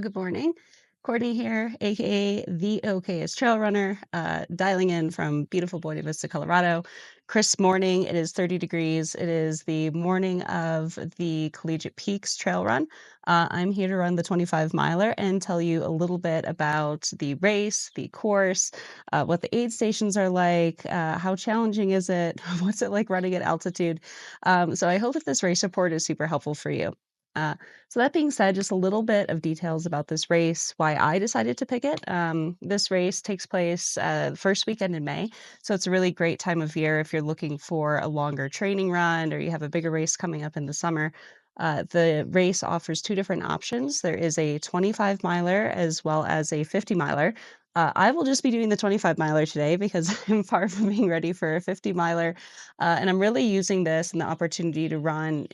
Well, good morning. Courtney here, aka the OK's Trail Runner, dialing in from beautiful Buena Vista, Colorado. Crisp morning. It is 30 degrees. It is the morning of the Collegiate Peaks Trail Run. I'm here to run the 25 miler and tell you a little bit about the race, the course, what the aid stations are like, how challenging is it, what's it like running at altitude. So I hope that this race report is super helpful for you. Uh, so that being said, just a little bit of details about this race, why I decided to pick it. This race takes place the first weekend in May, so it's a really great time of year if you're looking for a longer training run or you have a bigger race coming up in the summer. The race offers two different options. There is a 25 miler as well as a 50 miler. I will just be doing the 25 miler today because I'm far from being ready for a 50 miler. And I'm really using this and the opportunity to run,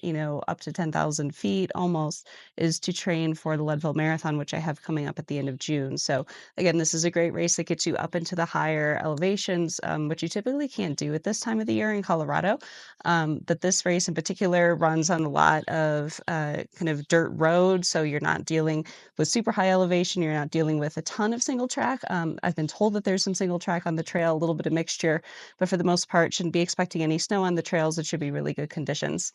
up to 10,000 feet almost, is to train for the Leadville Marathon, which I have coming up at the end of June. So again, this is a great race that gets you up into the higher elevations, which you typically can't do at this time of the year in Colorado. But this race in particular runs on a lot of kind of dirt roads. So you're not dealing with super high elevation. You're not dealing with a ton of single track. I've been told that there's some single track on the trail, a little bit of mixture, but for the most part, shouldn't be expecting any snow on the trails. It should be really good conditions.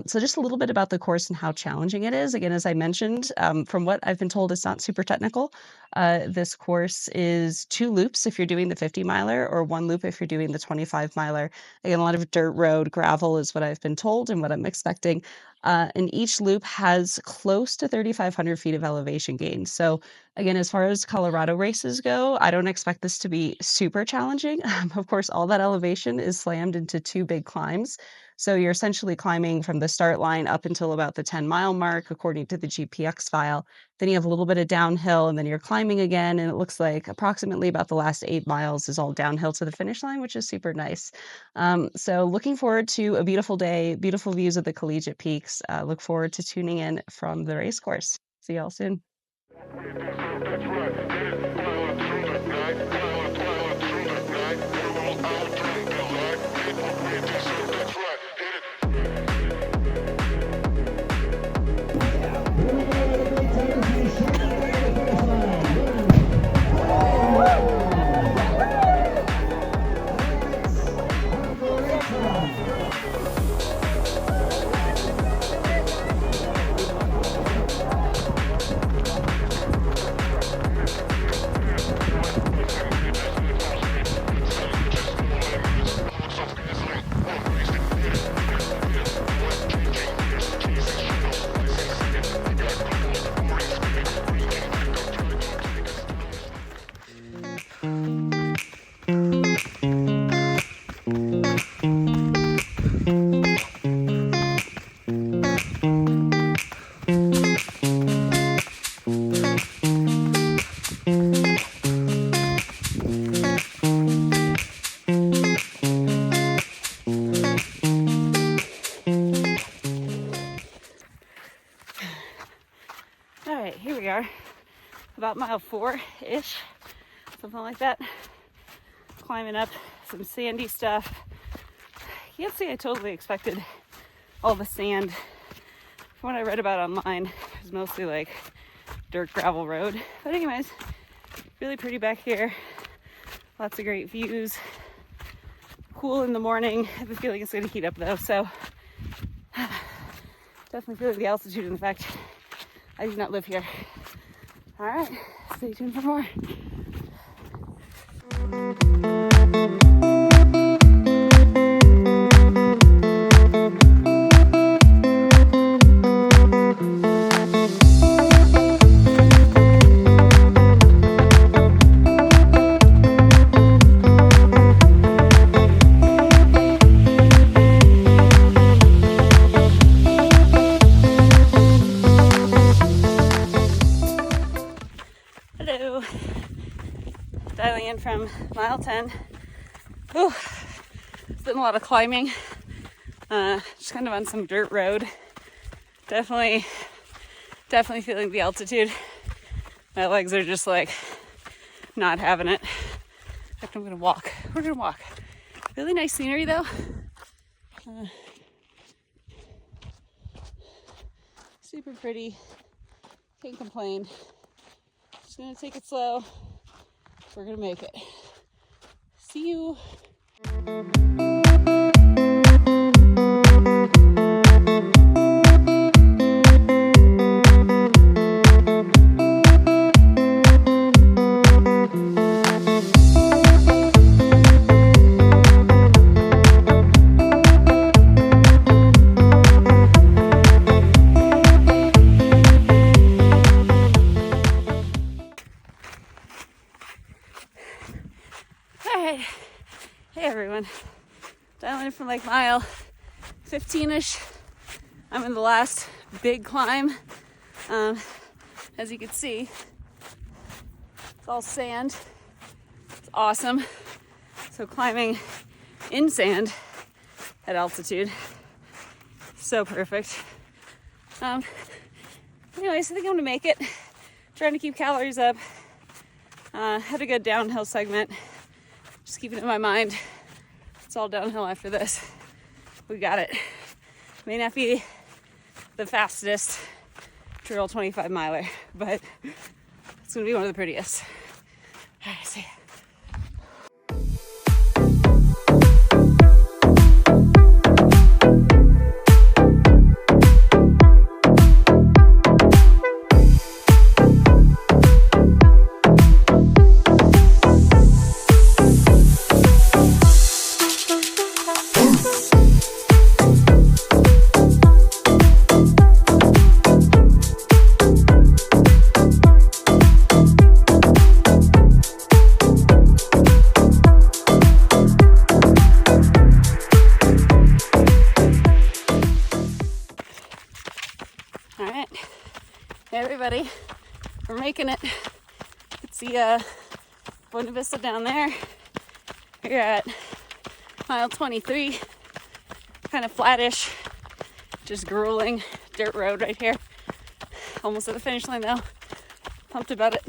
So just a little bit about the course and how challenging it is. Again, as I mentioned, from what I've been told, it's not super technical. This course is 2 loops if you're doing the 50 miler or 1 loop if you're doing the 25 miler. Again, a lot of dirt road gravel is what I've been told and what I'm expecting. And each loop has close to 3,500 feet of elevation gain. So again, as far as Colorado races go, I don't expect this to be super challenging. Of course, all that elevation is slammed into 2 big climbs. So you're essentially climbing from the start line up until about the 10-mile mark, according to the GPX file. Then you have a little bit of downhill, and then you're climbing again, and it looks like approximately about the last 8 miles is all downhill to the finish line, which is super nice. So looking forward to a beautiful day, beautiful views of the Collegiate Peaks. Look forward to tuning in from the race course. See y'all soon. All right, here we are, about mile 4-ish, something like that. Climbing up some sandy stuff. Can't say I totally expected all the sand. From what I read about online, it was mostly like dirt gravel road. But anyways, really pretty back here. Lots of great views. Cool in the morning. I have a feeling it's going to heat up though, so definitely feeling the altitude and the fact I do not live here. All right, stay tuned for more. Hello, dialing in from mile 10. Oh, it's been a lot of climbing, just kind of on some dirt road. Definitely feeling the altitude. My legs are just like not having it. In fact, I'm gonna walk. We're gonna walk. Really nice scenery though. Super pretty. Can't complain. Just gonna take it slow. We're gonna make it. See you. Alright, hey everyone, dialing in from like mile 15-ish. I'm in the last big climb. As you can see, it's all sand. It's awesome. So climbing in sand at altitude, so perfect. Anyways, I think I'm gonna make it. Trying to keep calories up. Had a good downhill segment. Just keeping it in my mind. It's all downhill after this. We got it. May not be the fastest trail 25 miler, but it's gonna be one of the prettiest. All right, see ya. All right, hey everybody, we're making it. You can see Buena Vista down there. We're at mile 23, kind of flattish, just grueling dirt road right here. Almost at the finish line though, pumped about it.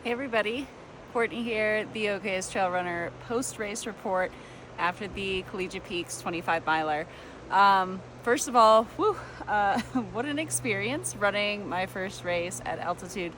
Hey everybody, Courtney here, the okayest trail runner, post-race report after the Collegiate Peaks 25 miler. First of all, what an experience running my first race at altitude,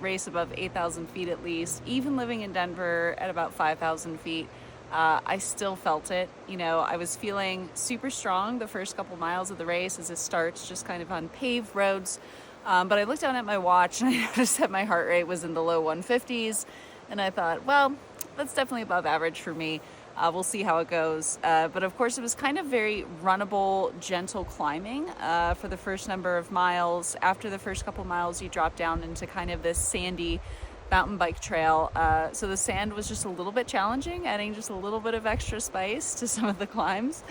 race above 8,000 feet at least. Even living in Denver at about 5,000 feet, I still felt it. You know, I was feeling super strong the first couple miles of the race as it starts just kind of on paved roads. But I looked down at my watch and I noticed that my heart rate was in the low 150s. And I thought, well, that's definitely above average for me. We'll see how it goes. But of course, it was kind of very runnable, gentle climbing for the first number of miles. After the first couple miles, you drop down into kind of this sandy mountain bike trail. So the sand was just a little bit challenging, adding just a little bit of extra spice to some of the climbs.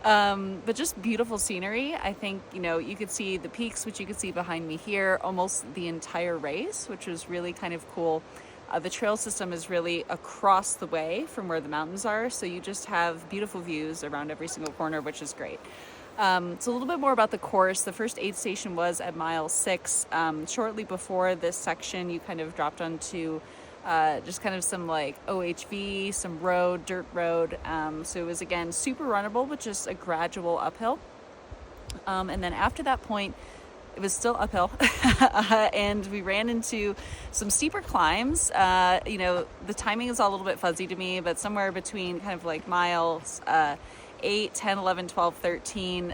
But just beautiful scenery. I think, you know, you could see the peaks, which you could see behind me here, almost the entire race, which was really kind of cool. The trail system is really across the way from where the mountains are, so you just have beautiful views around every single corner, which is great. So a little bit more about the course. The first aid station was at mile 6. Shortly before this section, you kind of dropped onto just kind of some like OHV, some road, dirt road. So it was again super runnable, but just a gradual uphill. And then after that point, it was still uphill and we ran into some steeper climbs. You know, the timing is all a little bit fuzzy to me, but somewhere between kind of like miles 8, 10, 11, 12, 13,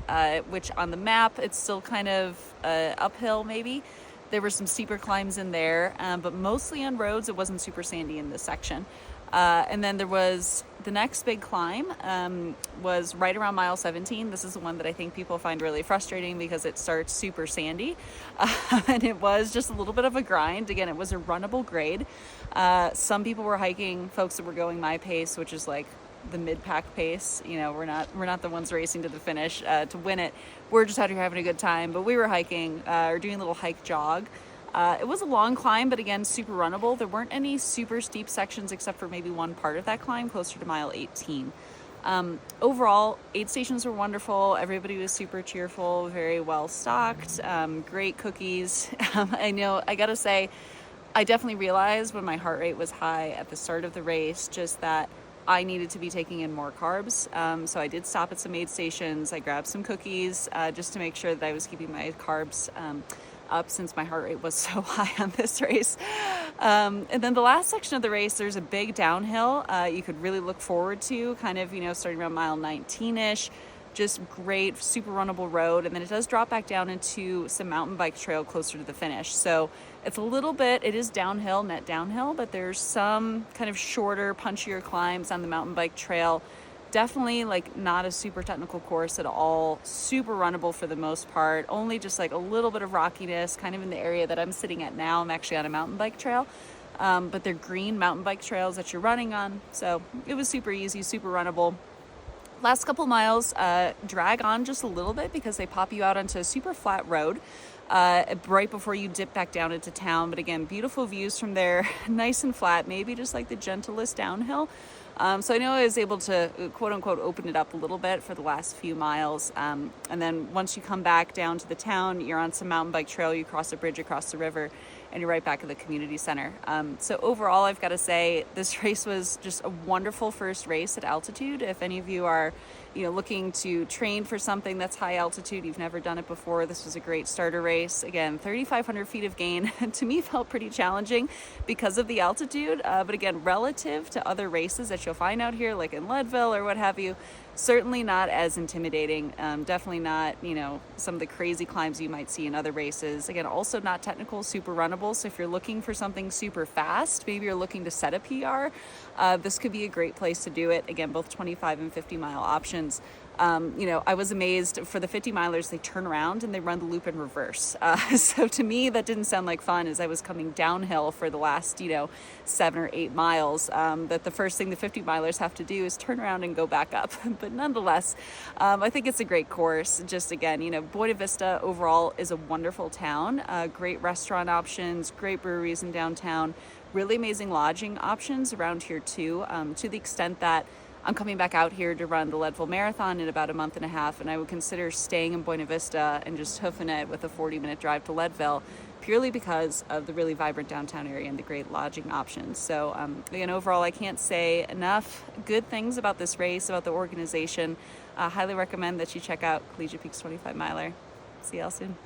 which on the map, it's still kind of uphill maybe. There were some steeper climbs in there, but mostly on roads. It wasn't super sandy in this section. And then there was the next big climb was right around mile 17. This is the one that I think people find really frustrating because it starts super sandy. And it was just a little bit of a grind. Again, it was a runnable grade. Some people were hiking, folks that were going my pace, which is like the mid-pack pace. You know, we're not the ones racing to the finish to win it. We're just out here having a good time. But we were hiking or doing a little hike jog. It was a long climb, but again, super runnable. There weren't any super steep sections except for maybe one part of that climb closer to mile 18. Overall, aid stations were wonderful. Everybody was super cheerful, very well stocked, great cookies. I know, I gotta say, I definitely realized when my heart rate was high at the start of the race, just that I needed to be taking in more carbs. So I did stop at some aid stations. I grabbed some cookies just to make sure that I was keeping my carbs up since my heart rate was so high on this race. And then the last section of the race, there's a big downhill you could really look forward to, kind of, starting around mile 19-ish. Just great, super runnable road. And then it does drop back down into some mountain bike trail closer to the finish. So it's a little bit, it is downhill, net downhill, but there's some kind of shorter, punchier climbs on the mountain bike trail. Definitely like not a super technical course at all, super runnable for the most part, only just like a little bit of rockiness kind of in the area that I'm sitting at now. I'm actually on a mountain bike trail, but they're green mountain bike trails that you're running on. So it was super easy, super runnable. Last couple miles drag on just a little bit because they pop you out onto a super flat road right before you dip back down into town. But again, beautiful views from there, nice and flat, maybe just like the gentlest downhill. So I know I was able to quote unquote open it up a little bit for the last few miles. And then once you come back down to the town, you're on some mountain bike trail, you cross a bridge across the river, and you're right back at the community center. So overall, I've got to say this race was just a wonderful first race at altitude. If any of you are looking to train for something that's high altitude, you've never done it before, this was a great starter race. Again, 3,500 feet of gain to me felt pretty challenging because of the altitude. But again, relative to other races that you'll find out here, like in Leadville or what have you, certainly not as intimidating. Definitely not, some of the crazy climbs you might see in other races. Again, also not technical, super runnable. So if you're looking for something super fast, maybe you're looking to set a PR, this could be a great place to do it. Again, both 25 and 50 mile options. I was amazed for the 50 milers, they turn around and they run the loop in reverse. So to me, that didn't sound like fun as I was coming downhill for the last, 7 or 8 miles. That the first thing the 50 milers have to do is turn around and go back up. But nonetheless, I think it's a great course. Just again, Buena Vista overall is a wonderful town. Great restaurant options, great breweries in downtown, really amazing lodging options around here too, to the extent that I'm coming back out here to run the Leadville Marathon in about a month and a half, and I would consider staying in Buena Vista and just hoofing it with a 40-minute drive to Leadville, purely because of the really vibrant downtown area and the great lodging options. So again, overall, I can't say enough good things about this race, about the organization. Highly recommend that you check out Collegiate Peaks 25 Miler. See y'all soon.